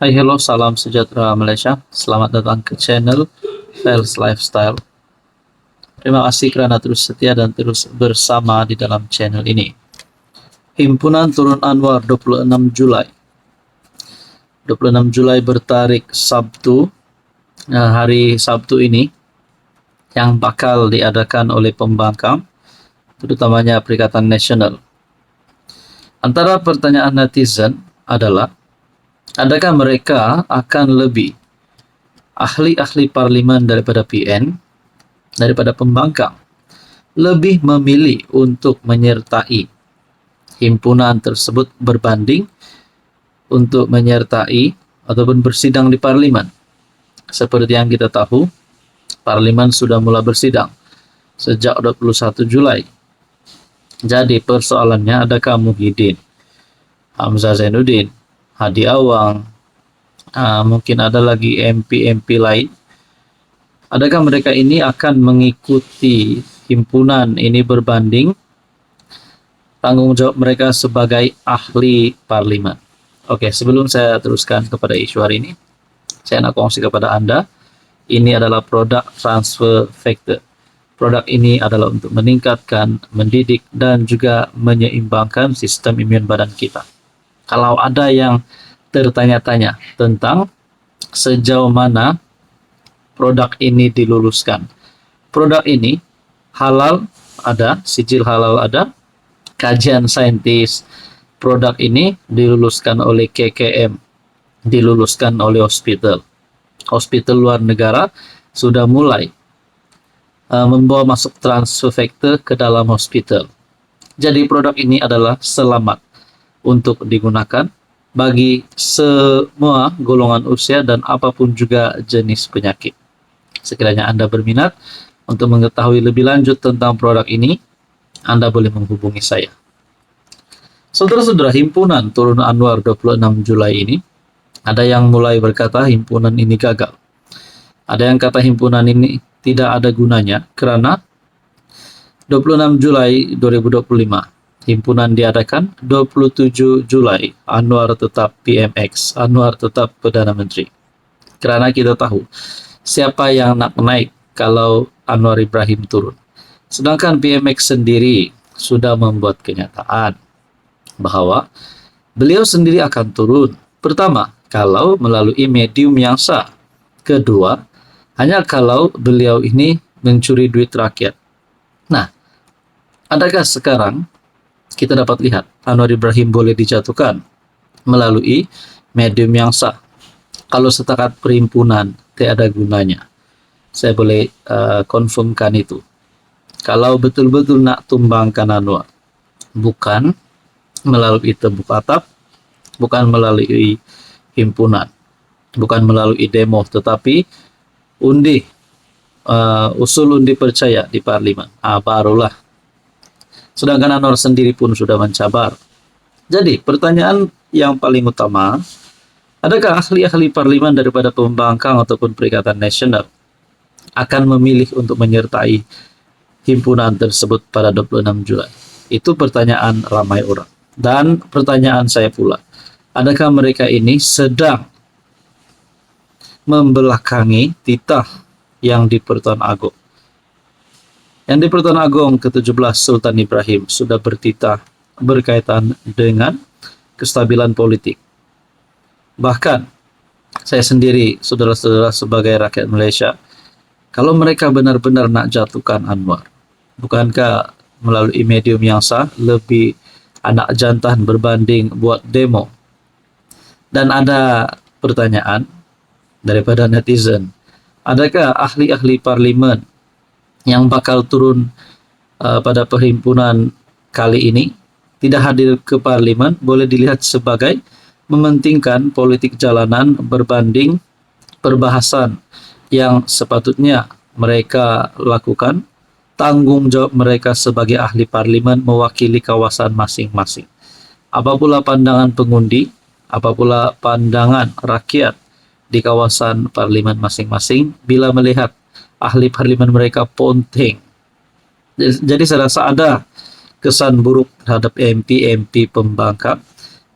Hai, hello, salam sejahtera Malaysia. Selamat datang ke channel Fels Lifestyle. Terima kasih kerana terus setia dan terus bersama di dalam channel ini. Himpunan Turun Anwar 26 Julai. 26 Julai bertarik Sabtu. Hari Sabtu ini yang bakal diadakan oleh pembangkang, terutamanya Perikatan Nasional. Antara pertanyaan netizen adalah, adakah mereka akan lebih ahli-ahli parlimen daripada PN, daripada pembangkang, lebih memilih untuk menyertai himpunan tersebut berbanding untuk menyertai ataupun bersidang di parlimen? Seperti yang kita tahu, parlimen sudah mula bersidang sejak 21 Julai. Jadi persoalannya, adakah Muhyiddin, Hamzah Zainuddin, Hadi Awang, mungkin ada lagi MP-MP lain, adakah mereka ini akan mengikuti himpunan ini berbanding tanggung jawab mereka sebagai ahli parlimen? Oke, sebelum saya teruskan kepada isu hari ini, saya nak kongsi kepada Anda, ini adalah produk transfer factor. Produk ini adalah untuk meningkatkan, mendidik, dan juga menyeimbangkan sistem imun badan kita. Kalau ada yang tertanya-tanya tentang sejauh mana produk ini diluluskan, produk ini halal ada, sijil halal ada, kajian saintis produk ini diluluskan oleh KKM, diluluskan oleh hospital luar negara, sudah mulai membawa masuk transfer factor ke dalam hospital. Jadi produk ini adalah selamat untuk digunakan bagi semua golongan usia dan apapun juga jenis penyakit. Sekiranya Anda berminat untuk mengetahui lebih lanjut tentang produk ini, Anda boleh menghubungi saya. Saudara-saudara, himpunan Turun Anwar 26 Julai ini, ada yang mulai berkata himpunan ini gagal. Ada yang kata himpunan ini tidak ada gunanya kerana 26 Julai 2025 himpunan diadakan, 27 Julai Anwar tetap PMX, Anwar tetap Perdana Menteri. Kerana kita tahu siapa yang nak naik kalau Anwar Ibrahim turun. Sedangkan PMX sendiri sudah membuat kenyataan bahawa beliau sendiri akan turun. Pertama, kalau melalui medium yang sah. Kedua, hanya kalau beliau ini mencuri duit rakyat. Nah, adakah sekarang kita dapat lihat Anwar Ibrahim boleh dijatuhkan melalui medium yang sah? Kalau setakat perhimpunan, tidak ada gunanya. Saya boleh confirmkan itu. Kalau betul-betul nak tumbangkan Anwar, bukan melalui tebuk atap, bukan melalui himpunan, bukan melalui demo, tetapi undi, usul undi percaya di parlimen. Barulah. Sedangkan Anwar sendiri pun sudah mencabar. Jadi pertanyaan yang paling utama, adakah ahli-ahli parlimen daripada pembangkang ataupun Perikatan Nasional akan memilih untuk menyertai himpunan tersebut pada 26 Julai? Itu pertanyaan ramai orang. Dan pertanyaan saya pula, adakah mereka ini sedang membelakangi titah yang di Pertuan Agong? Yang di Pertuan Agong ke-17 Sultan Ibrahim sudah bertitah berkaitan dengan kestabilan politik. Bahkan saya sendiri, saudara-saudara, sebagai rakyat Malaysia, kalau mereka benar-benar nak jatuhkan Anwar, bukankah melalui medium yang sah lebih anak jantan berbanding buat demo? Dan ada pertanyaan daripada netizen, adakah ahli-ahli parlimen yang bakal turun pada perhimpunan kali ini tidak hadir ke parlimen boleh dilihat sebagai mementingkan politik jalanan berbanding perbahasan yang sepatutnya mereka lakukan, tanggung jawab mereka sebagai ahli parlimen mewakili kawasan masing-masing. Apa pula pandangan pengundi, apa pula pandangan rakyat di kawasan parlimen masing-masing bila melihat ahli parlimen mereka ponteng. Jadi saya rasa ada kesan buruk terhadap MP-MP pembangkang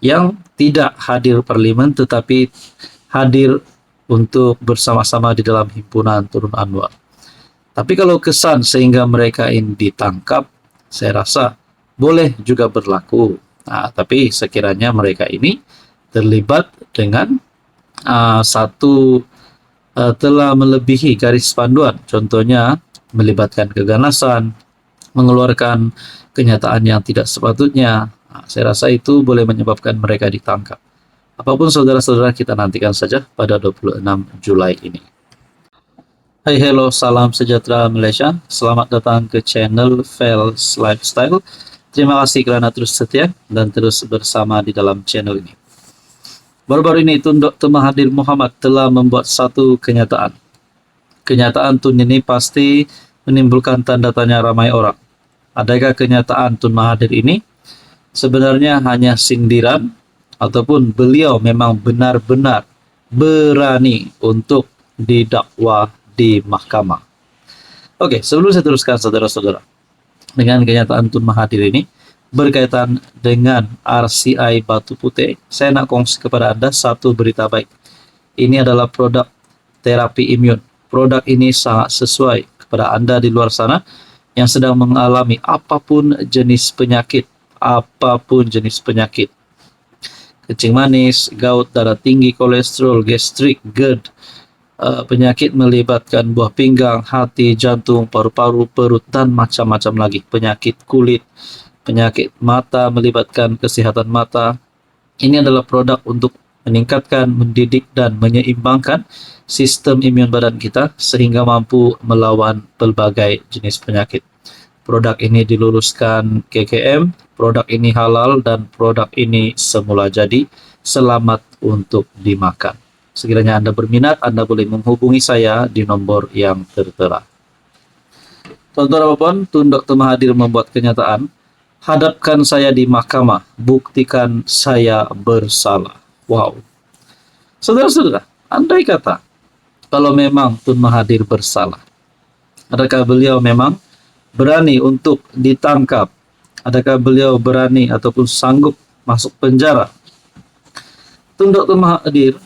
yang tidak hadir parlimen tetapi hadir untuk bersama-sama di dalam himpunan Tun Anwar. Tapi kalau kesan sehingga mereka ini ditangkap, saya rasa boleh juga berlaku. Nah, tapi sekiranya mereka ini terlibat dengan telah melebihi garis panduan, contohnya melibatkan keganasan, mengeluarkan kenyataan yang tidak sepatutnya. Nah, saya rasa itu boleh menyebabkan mereka ditangkap. Apapun saudara-saudara, kita nantikan saja pada 26 Julai ini. Hai, hello, salam sejahtera Malaysia. Selamat datang ke channel Fels Lifestyle. Terima kasih kerana terus setia dan terus bersama di dalam channel ini. Baru-baru ini Tun Dr. Mahathir Mohamad telah membuat satu kenyataan. Kenyataan Tun ini pasti menimbulkan tanda tanya ramai orang. Adakah kenyataan Tun Mahathir ini sebenarnya hanya sindiran ataupun beliau memang benar-benar berani untuk didakwa di mahkamah? Oke, sebelum saya teruskan saudara-saudara dengan kenyataan Tun Mahathir ini berkaitan dengan RCI Batu Putih, saya nak kongsi kepada Anda satu berita baik. Ini adalah produk terapi imun. Produk ini sangat sesuai kepada Anda di luar sana yang sedang mengalami apapun jenis penyakit, kencing manis, gout, darah tinggi, kolesterol, gastrik, GERD, penyakit melibatkan buah pinggang, hati, jantung, paru-paru, perut, dan macam-macam lagi. Penyakit kulit, penyakit mata, melibatkan kesehatan mata. Ini adalah produk untuk meningkatkan, mendidik, dan menyeimbangkan sistem imun badan kita sehingga mampu melawan pelbagai jenis penyakit. Produk ini diluluskan KKM, produk ini halal, dan produk ini semula jadi selamat untuk dimakan. Sekiranya Anda berminat, Anda boleh menghubungi saya di nomor yang tertera. Tuan-tuan dan puan, Tun Dr. Mahathir membuat kenyataan, hadapkan saya di mahkamah, buktikan saya bersalah. Wow. Saudara-saudara, andai kata kalau memang Tun Mahathir bersalah, adakah beliau memang berani untuk ditangkap? Adakah beliau berani ataupun sanggup masuk penjara? Tun Dr. Mahathir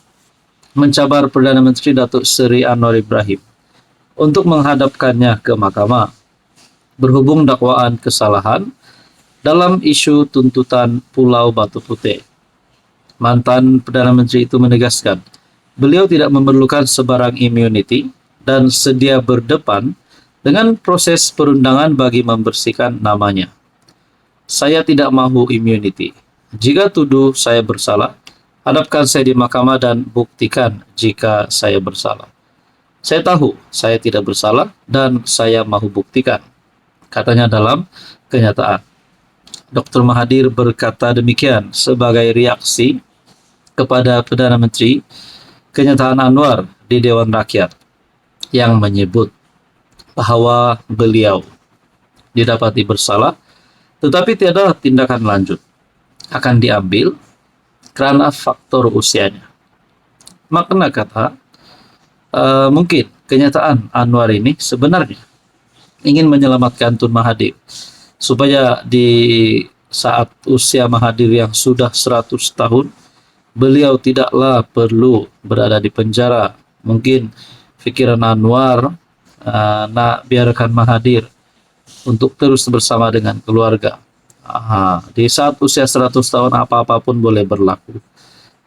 mencabar Perdana Menteri Datuk Seri Anwar Ibrahim untuk menghadapkannya ke mahkamah berhubung dakwaan kesalahan dalam isu tuntutan Pulau Batu Putih. Mantan Perdana Menteri itu menegaskan, beliau tidak memerlukan sebarang immunity dan sedia berdepan dengan proses perundangan bagi membersihkan namanya. Saya tidak mahu immunity. Jika tuduh saya bersalah, hadapkan saya di mahkamah dan buktikan jika saya bersalah. Saya tahu saya tidak bersalah dan saya mahu buktikan, katanya dalam kenyataan. Dr. Mahathir berkata demikian sebagai reaksi kepada Perdana Menteri kenyataan Anwar di Dewan Rakyat yang menyebut bahawa beliau didapati bersalah tetapi tiada tindakan lanjut akan diambil kerana faktor usianya. Makna kata, mungkin kenyataan Anwar ini sebenarnya ingin menyelamatkan Tun Mahathir supaya di saat usia Mahathir yang sudah 100 tahun, beliau tidaklah perlu berada di penjara. Mungkin fikiran Anwar nak biarkan Mahathir untuk terus bersama dengan keluarga. Di saat usia 100 tahun apa-apa pun boleh berlaku.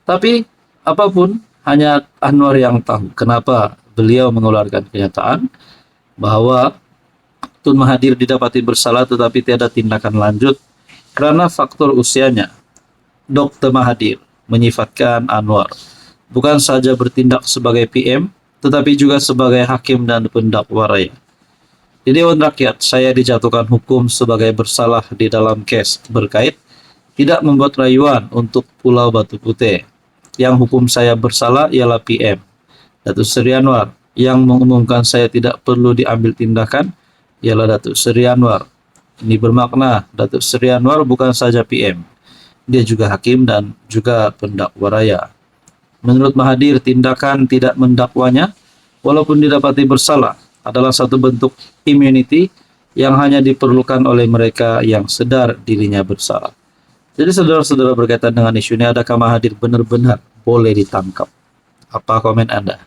Tapi apapun hanya Anwar yang tahu kenapa beliau mengeluarkan kenyataan bahawa Tun Mahathir didapati bersalah tetapi tiada tindakan lanjut kerana faktor usianya. Dr. Mahathir menyifatkan Anwar bukan saja bertindak sebagai PM tetapi juga sebagai hakim dan pendakwa raya. Di Dewan Rakyat, saya dijatuhkan hukum sebagai bersalah di dalam kes berkait tidak membuat rayuan untuk Pulau Batu Putih. Yang hukum saya bersalah ialah PM, Datuk Seri Anwar. Yang mengumumkan saya tidak perlu diambil tindakan ialah Datuk Seri Anwar. Ini bermakna Datuk Seri Anwar bukan saja PM, dia juga hakim dan juga pendakwa raya. Menurut Mahathir, tindakan tidak mendakwanya walaupun didapati bersalah adalah satu bentuk immunity yang hanya diperlukan oleh mereka yang sedar dirinya bersalah. Jadi saudara-saudara, berkaitan dengan isu ini, adakah Mahathir benar-benar boleh ditangkap? Apa komen Anda?